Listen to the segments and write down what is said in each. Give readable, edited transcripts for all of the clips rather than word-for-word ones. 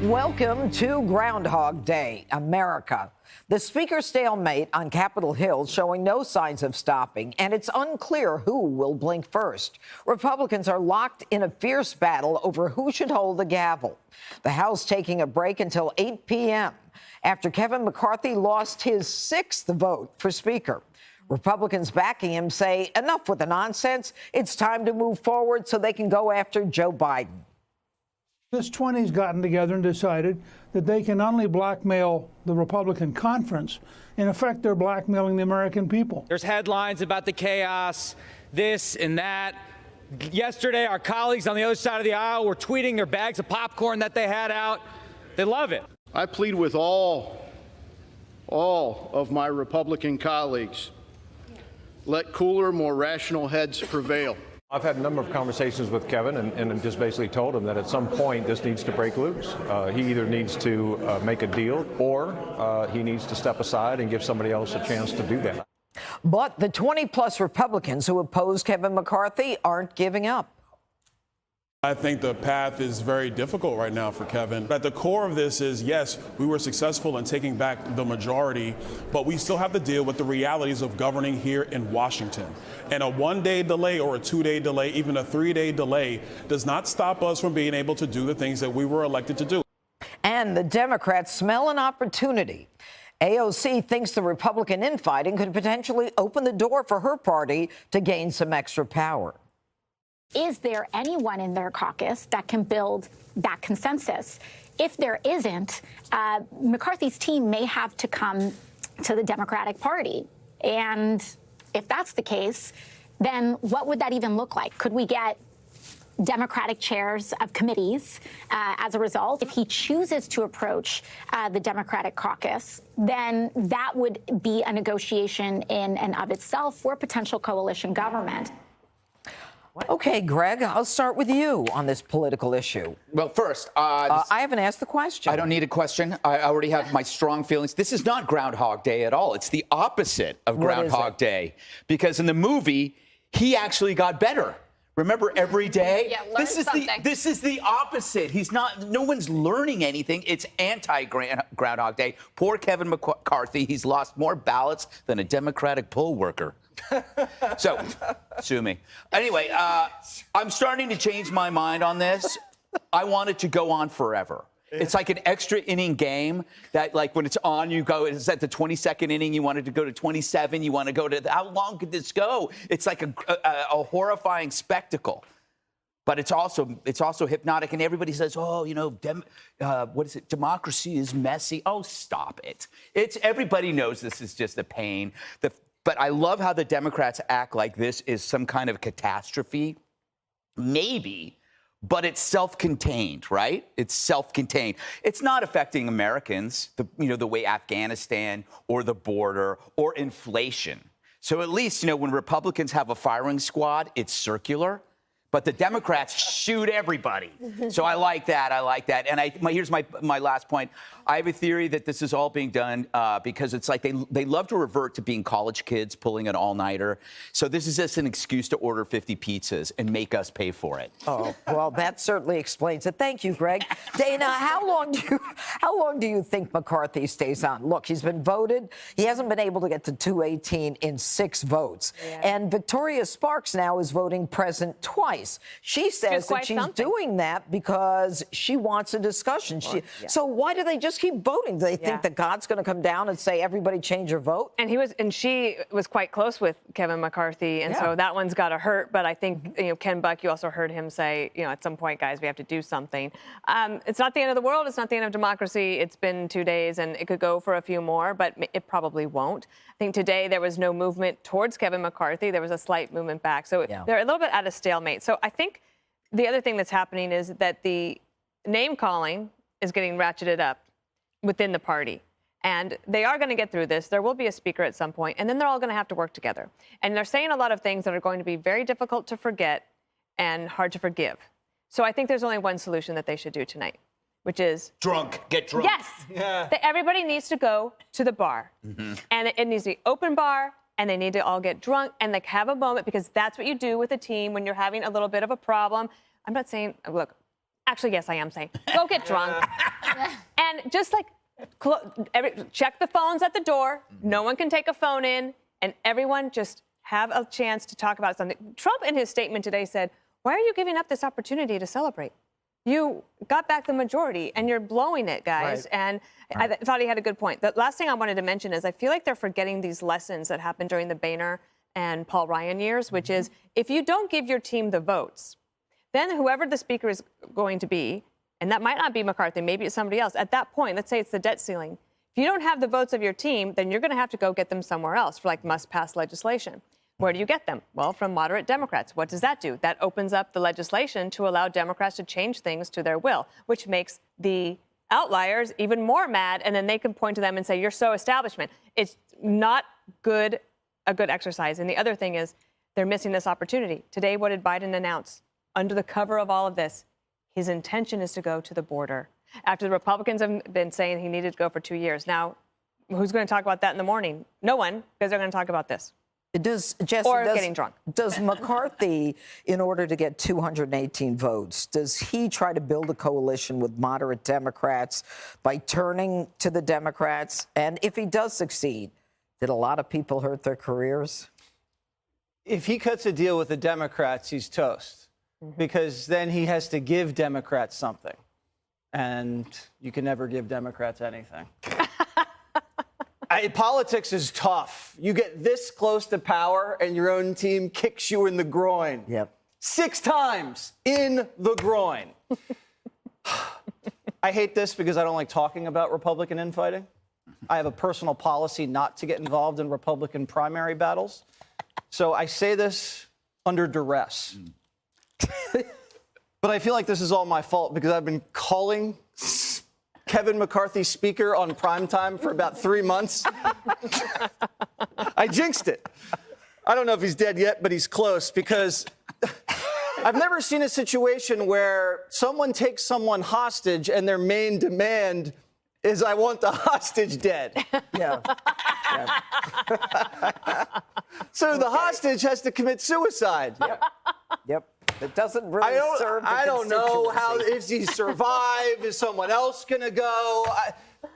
Welcome to Groundhog Day, America. The Speaker's stalemate on Capitol Hill showing no signs of stopping, and it's unclear who will blink first. Republicans are locked in a fierce battle over who should hold the gavel. The House taking a break until 8 p.m. after Kevin McCarthy lost his 6th vote for Speaker. Republicans backing him say, enough with the nonsense. It's time to move forward so they can go after Joe Biden. This 20's gotten together and decided that they can not only blackmail the Republican conference, in effect, they're blackmailing the American people. There's headlines about the chaos, this and that. Yesterday, our colleagues on the other side of the aisle were tweeting their bags of popcorn that they had out. They love it. I plead with all of my Republican colleagues, let cooler, more rational heads prevail. I've had a number of conversations with Kevin and just basically told him that at some point this needs to break loose. He either needs to make a deal or he needs to step aside and give somebody else a chance to do that. But the 20-plus Republicans who oppose Kevin McCarthy aren't giving up. I think the path is very difficult right now for Kevin. At the core of this is, yes, we were successful in taking back the majority, but we still have to deal with the realities of governing here in Washington. And a one-day delay or a two-day delay, even a three-day delay, does not stop us from being able to do the things that we were elected to do. And the Democrats smell an opportunity. AOC thinks the Republican infighting could potentially open the door for her party to gain some extra power. Is there anyone in their caucus that can build that consensus? If there isn't, McCarthy's team may have to come to the Democratic Party. And if that's the case, then what would that even look like? Could we get Democratic chairs of committees as a result? If he chooses to approach the Democratic caucus, then that would be a negotiation in and of itself for potential coalition government. Okay, Greg, I'll start with you on this political issue. Well, first, I haven't asked the question. I don't need a question. I already have my strong feelings. This is not Groundhog Day at all. It's the opposite of Groundhog Day. Because in the movie, he actually got better. Remember Every Day? Yeah, this is the opposite. No one's learning anything. It's anti-Groundhog Day. Poor Kevin McCarthy. He's lost more ballots than a Democratic poll worker. So, sue me. Anyway, I'm starting to change my mind on this. I want it to go on forever. It's like an extra inning game that, like, when it's on, you go, it's at the 22nd inning, you want it to go to 27, you want to go to, how long could this go? It's like a horrifying spectacle. But it's also hypnotic, and everybody says, oh, you know, what is it? Democracy is messy. Oh, stop it. Everybody knows this is just a pain. But I love how the Democrats act like this is some kind of catastrophe. Maybe, but it's self-contained, right? It's self-contained. It's not affecting Americans, the way Afghanistan or the border or inflation. So at least, when Republicans have a firing squad, it's circular. But the Democrats shoot everybody. So I like that. And here's my last point. I have a theory that this is all being done because it's like they love to revert to being college kids pulling an all-nighter. So this is just an excuse to order 50 pizzas and make us pay for it. Oh, well, that certainly explains it. Thank you, Greg. Dana, how long do you think McCarthy stays on? Look, he's been voted. He hasn't been able to get to 218 in 6 votes. Yeah. And Victoria Sparks now is voting present twice. She says that she's doing that because she wants a discussion. So why do they just keep voting? Do they think that God's going to come down and say, everybody change your vote? And she was quite close with Kevin McCarthy, and so that one's got to hurt. But I think, Ken Buck, you also heard him say, at some point, guys, we have to do something. It's not the end of the world. It's not the end of democracy. It's been 2 days, and it could go for a few more, but it probably won't. I think today there was no movement towards Kevin McCarthy. There was a slight movement back. So they're a little bit at a stalemate. So I think the other thing that's happening is that the name calling is getting ratcheted up within the party. And they are going to get through this. There will be a speaker at some point, and then they're all going to have to work together. And they're saying a lot of things that are going to be very difficult to forget and hard to forgive. So I think there's only one solution that they should do tonight, which is get drunk. Yes. Yeah. Everybody needs to go to the bar. Mm-hmm. And it needs to be open bar, and they need to all get drunk and like have a moment, because that's what you do with a team when you're having a little bit of a problem. I'm not saying, look, actually, yes, I am saying, go get drunk. And just like check the phones at the door. No one can take a phone in, and everyone just have a chance to talk about something. Trump, in his statement today, said, "Why are you giving up this opportunity to celebrate? You got back the majority, and you're blowing it, guys." Right. And I thought he had a good point. The last thing I wanted to mention is I feel like they're forgetting these lessons that happened during the Boehner and Paul Ryan years, which is if you don't give your team the votes, then whoever the speaker is going to be, and that might not be McCarthy, maybe it's somebody else. At that point, let's say it's the debt ceiling. If you don't have the votes of your team, then you're going to have to go get them somewhere else for like must-pass legislation. Where do you get them? Well, from moderate Democrats. What does that do? That opens up the legislation to allow Democrats to change things to their will, which makes the outliers even more mad, and then they can point to them and say, "You're so establishment." It's not a good exercise. And the other thing is they're missing this opportunity. Today, what did Biden announce? Under the cover of all of this, his intention is to go to the border. After the Republicans have been saying he needed to go for 2 years. Now, who's going to talk about that in the morning? No one, because they're going to talk about this. Getting drunk. Does McCarthy, in order to get 218 votes, does he try to build a coalition with moderate Democrats by turning to the Democrats? And if he does succeed, did a lot of people hurt their careers? If he cuts a deal with the Democrats, he's toast, because then he has to give Democrats something. And you can never give Democrats anything. Politics is tough. You get this close to power and your own team kicks you in the groin. Yep. 6 times in the groin. I hate this because I don't like talking about Republican infighting. I have a personal policy not to get involved in Republican primary battles. So I say this under duress. But I feel like this is all my fault because I've been calling Kevin McCarthy speaker on primetime for about 3 months. I jinxed it. I don't know if he's dead yet, but he's close, because I've never seen a situation where someone takes someone hostage and their main demand is, "I want the hostage dead." Yeah. So the hostage has to commit suicide. Yep. It doesn't really serve the I don't know how, constituency. if he survived, is someone else going to go?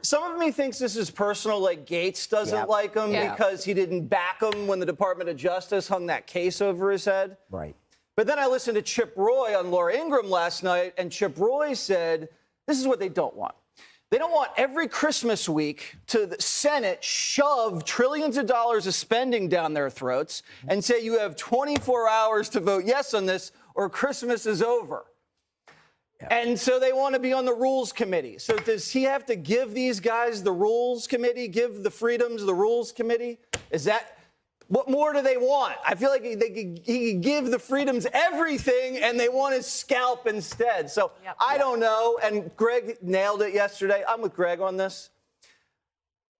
Some of me thinks this is personal, like Gates doesn't like him because he didn't back him when the Department of Justice hung that case over his head. Right. But then I listened to Chip Roy on Laura Ingraham last night, and Chip Roy said, this is what they don't want. They don't want every Christmas week to the Senate shove trillions of dollars of spending down their throats and say you have 24 hours to vote yes on this or Christmas is over. Yeah. And so they want to be on the Rules Committee. So does he have to give these guys the Rules Committee, give the Freedoms the Rules Committee? Is that... What more do they want? I feel like he could give the Freedoms everything, and they want his scalp instead. So I don't know. And Greg nailed it yesterday. I'm with Greg on this.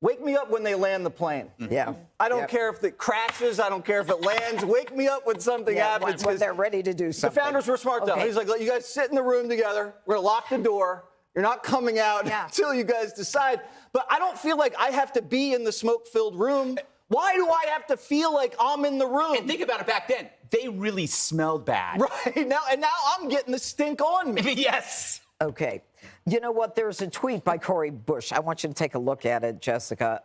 Wake me up when they land the plane. Yeah. I don't care if it crashes. I don't care if it lands. Wake me up when something happens. When they're ready to do something. The founders were smart, though. He's like, you guys sit in the room together. We're going to lock the door. You're not coming out until you guys decide. But I don't feel like I have to be in the smoke-filled room. Why do I have to feel like I'm in the room? And think about it, back then, they really smelled bad. Right. Now I'm getting the stink on me. Yes. Okay. You know what? There's a tweet by Cori Bush. I want you to take a look at it, Jessica.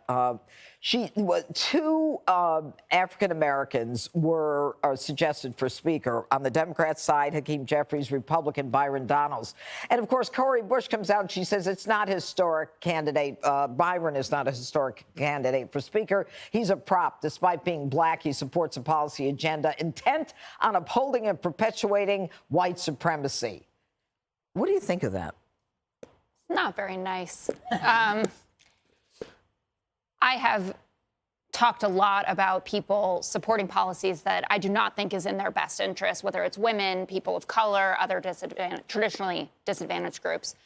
Two African Americans were suggested for Speaker. On the Democrat side, Hakeem Jeffries, Republican Byron Donalds. And of course, Cori Bush comes out and she says it's not a historic candidate. Byron is not a historic candidate for Speaker. He's a prop. Despite being black, he supports a policy agenda intent on upholding and perpetuating white supremacy. What do you think of that? Not very nice. I have talked a lot about people supporting policies that I do not think is in their best interest, whether it's women, people of color, other traditionally disadvantaged groups.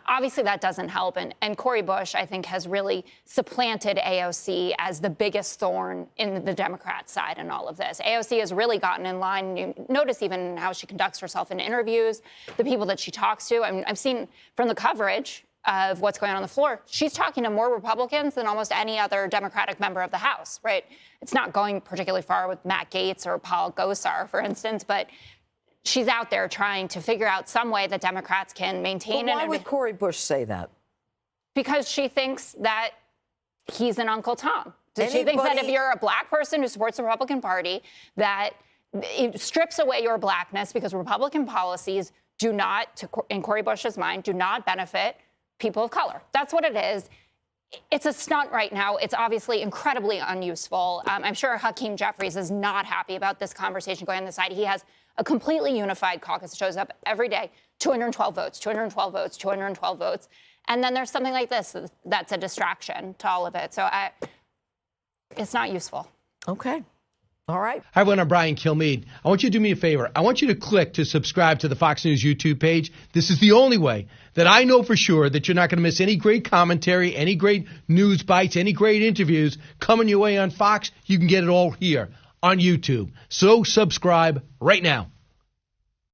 Obviously, that doesn't help. And Cori Bush, I think, has really supplanted AOC as the biggest thorn in the Democrat side in all of this. AOC has really gotten in line. You notice even how she conducts herself in interviews, the people that she talks to. I mean, I've seen from the coverage of what's going on the floor, she's talking to more Republicans than almost any other Democratic member of the House, right? It's not going particularly far with Matt Gaetz or Paul Gosar, for instance, but she's out there trying to figure out some way that Democrats can maintain. But why would Cori Bush say that? because she thinks that he's an Uncle Tom. Does she think that if you're a black person who supports the Republican Party, that it strips away your blackness because Republican policies do not, in Cori Bush's mind, do not benefit people of color? That's what it is. It's a stunt right now. It's obviously incredibly unuseful. I'm sure Hakeem Jeffries is not happy about this conversation going on the side. He has a completely unified caucus that shows up every day, 212 votes, 212 votes, 212 votes. And then there's something like this that's a distraction to all of it. So it's not useful. Okay. All right. Hi, everyone. I'm Brian Kilmeade. I want you to do me a favor. I want you to click to subscribe to the Fox News YouTube page. This is the only way that I know for sure that you're not going to miss any great commentary, any great news bites, any great interviews coming your way on Fox. You can get it all here on YouTube. So subscribe right now.